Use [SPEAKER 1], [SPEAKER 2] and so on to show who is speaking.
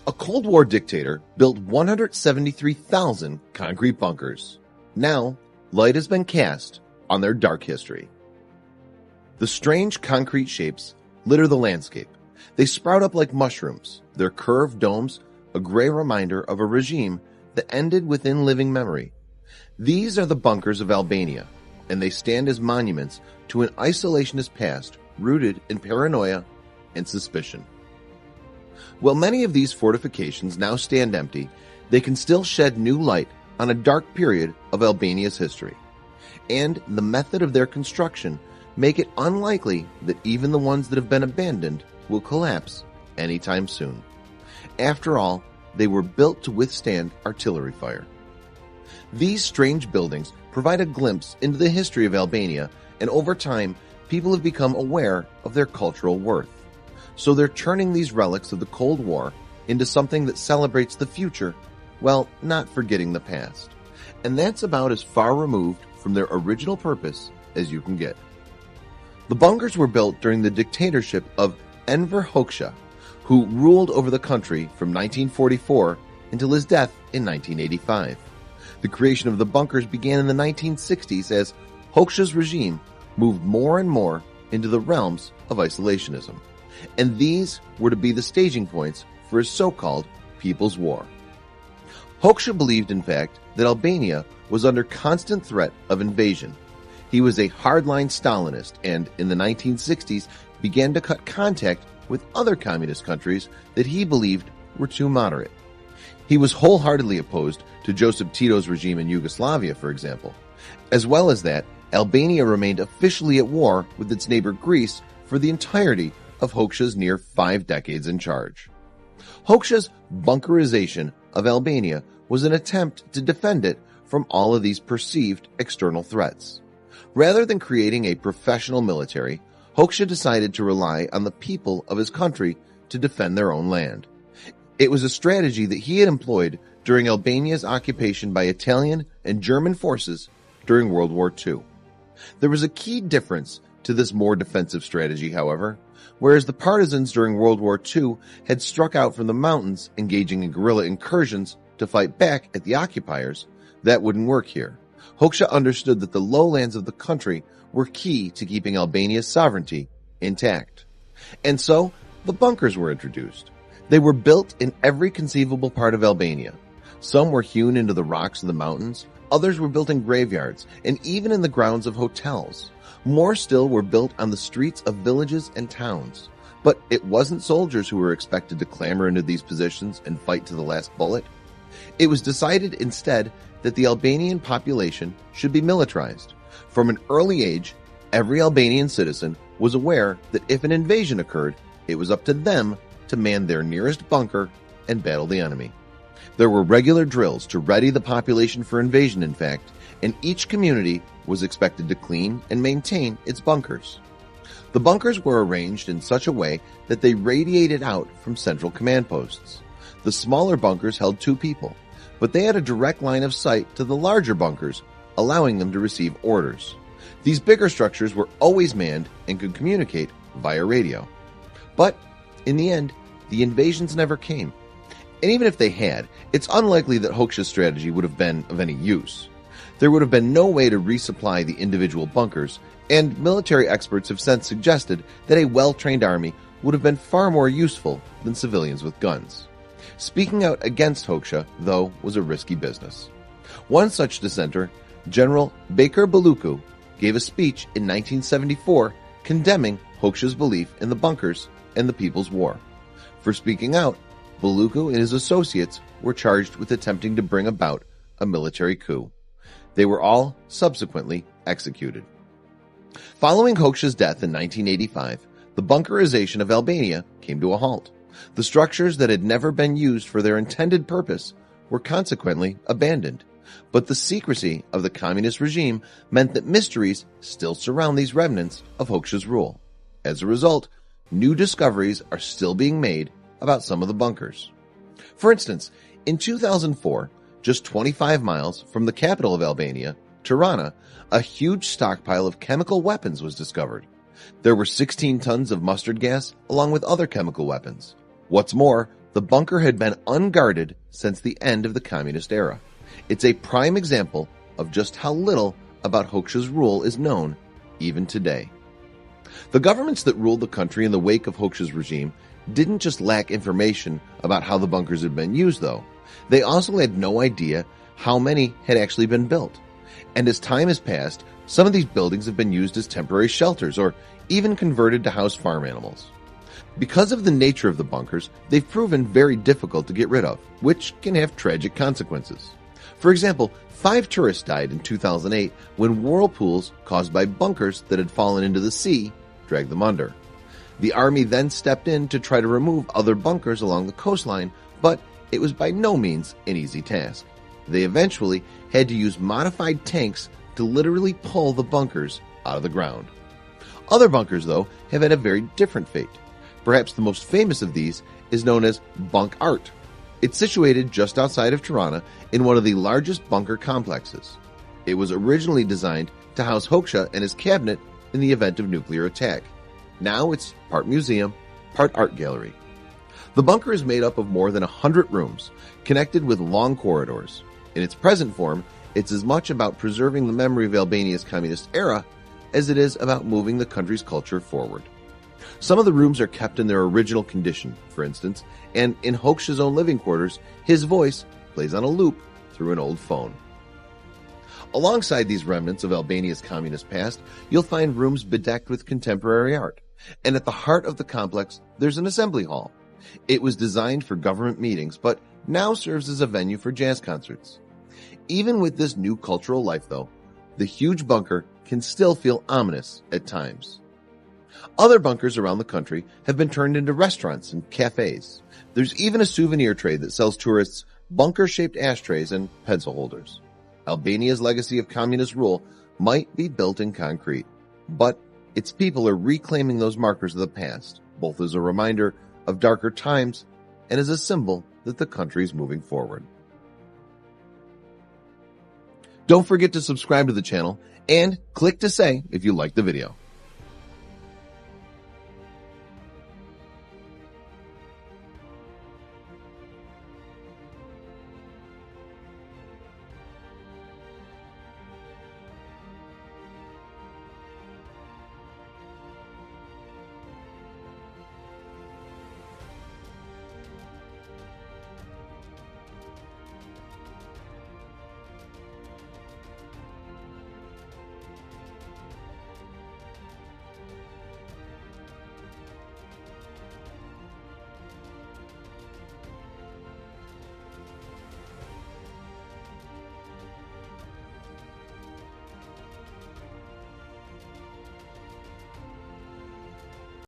[SPEAKER 1] A Cold War dictator built 173,000 concrete bunkers. Now, light has been cast on their dark history. The strange concrete shapes litter the landscape. They sprout up like mushrooms, their curved domes a gray reminder of a regime that ended within living memory. These are the bunkers of Albania, and they stand as monuments to an isolationist past rooted in paranoia and suspicion. While many of these fortifications now stand empty, they can still shed new light on a dark period of Albania's history, and the method of their construction make it unlikely that even the ones that have been abandoned will collapse anytime soon. After all, they were built to withstand artillery fire. These strange buildings provide a glimpse into the history of Albania, and over time, people have become aware of their cultural worth. So they're turning these relics of the Cold War into something that celebrates the future, while not forgetting the past. And that's about as far removed from their original purpose as you can get. The bunkers were built during the dictatorship of Enver Hoxha, who ruled over the country from 1944 until his death in 1985. The creation of the bunkers began in the 1960s as Hoxha's regime moved more and more into the realms of isolationism. And these were to be the staging points for his so-called People's War. Hoxha believed, in fact, that Albania was under constant threat of invasion. He was a hardline Stalinist and, in the 1960s, began to cut contact with other communist countries that he believed were too moderate. He was wholeheartedly opposed to Joseph Tito's regime in Yugoslavia, for example. As well as that, Albania remained officially at war with its neighbor Greece for the entirety of Hoxha's near 5 decades in charge. Hoxha's bunkerization of Albania was an attempt to defend it from all of these perceived external threats. Rather than creating a professional military, Hoxha decided to rely on the people of his country to defend their own land. It was a strategy that he had employed during Albania's occupation by Italian and German forces during World War II. There was a key difference to this more defensive strategy, however. Whereas the partisans during World War II had struck out from the mountains, engaging in guerrilla incursions to fight back at the occupiers, that wouldn't work here. Hoxha understood that the lowlands of the country were key to keeping Albania's sovereignty intact. And so, the bunkers were introduced. They were built in every conceivable part of Albania. Some were hewn into the rocks of the mountains, others were built in graveyards, and even in the grounds of hotels. More still were built on the streets of villages and towns. But it wasn't soldiers who were expected to clamber into these positions and fight to the last bullet. It was decided instead that the Albanian population should be militarized. From an early age, every Albanian citizen was aware that if an invasion occurred, it was up to them to man their nearest bunker and battle the enemy. There were regular drills to ready the population for invasion, in fact, and each community was expected to clean and maintain its bunkers. The bunkers were arranged in such a way that they radiated out from central command posts. The smaller bunkers held 2 people, but they had a direct line of sight to the larger bunkers, allowing them to receive orders. These bigger structures were always manned and could communicate via radio. But, in the end, the invasions never came. And even if they had, it's unlikely that Hoxha's strategy would have been of any use. There would have been no way to resupply the individual bunkers, and military experts have since suggested that a well-trained army would have been far more useful than civilians with guns. Speaking out against Hoxha, though, was a risky business. One such dissenter, General Baker Buluku, gave a speech in 1974 condemning Hoxha's belief in the bunkers and the People's War. For speaking out, Buluku and his associates were charged with attempting to bring about a military coup. They were all subsequently executed. Following Hoxha's death in 1985, the bunkerization of Albania came to a halt. The structures that had never been used for their intended purpose were consequently abandoned. But the secrecy of the communist regime meant that mysteries still surround these remnants of Hoxha's rule. As a result, new discoveries are still being made about some of the bunkers. For instance, in 2004, just 25 miles from the capital of Albania, Tirana, a huge stockpile of chemical weapons was discovered. There were 16 tons of mustard gas along with other chemical weapons. What's more, The bunker had been unguarded since the end of the communist era. It's a prime example of just how little about Hoxha's rule is known even today. The governments that ruled the country in the wake of Hoxha's regime didn't just lack information about how the bunkers had been used, though. They also had no idea how many had actually been built. And as time has passed, some of these buildings have been used as temporary shelters or even converted to house farm animals. Because of the nature of the bunkers, they've proven very difficult to get rid of, which can have tragic consequences. For example, 5 tourists died in 2008 when whirlpools caused by bunkers that had fallen into the sea dragged them under. The army then stepped in to try to remove other bunkers along the coastline, but it was by no means an easy task. They eventually had to use modified tanks to literally pull the bunkers out of the ground. Other bunkers, though, have had a very different fate. Perhaps the most famous of these is known as Bunk Art. It's situated just outside of Tirana in one of the largest bunker complexes. It was originally designed to house Hoxha and his cabinet in the event of nuclear attack. Now it's part museum, part art gallery. The bunker is made up of more than 100 rooms, connected with long corridors. In its present form, it's as much about preserving the memory of Albania's communist era as it is about moving the country's culture forward. Some of the rooms are kept in their original condition, for instance, and in Hoxha's own living quarters, his voice plays on a loop through an old phone. Alongside these remnants of Albania's communist past, you'll find rooms bedecked with contemporary art. And at the heart of the complex, there's an assembly hall. It was designed for government meetings, but now serves as a venue for jazz concerts. Even with this new cultural life, though, the huge bunker can still feel ominous at times. Other bunkers around the country have been turned into restaurants and cafes. There's even a souvenir trade that sells tourists bunker-shaped ashtrays and pencil holders. Albania's legacy of communist rule might be built in concrete, but its people are reclaiming those markers of the past, both as a reminder of darker times and as a symbol that the country is moving forward. Don't forget to subscribe to the channel and click to say if you liked the video.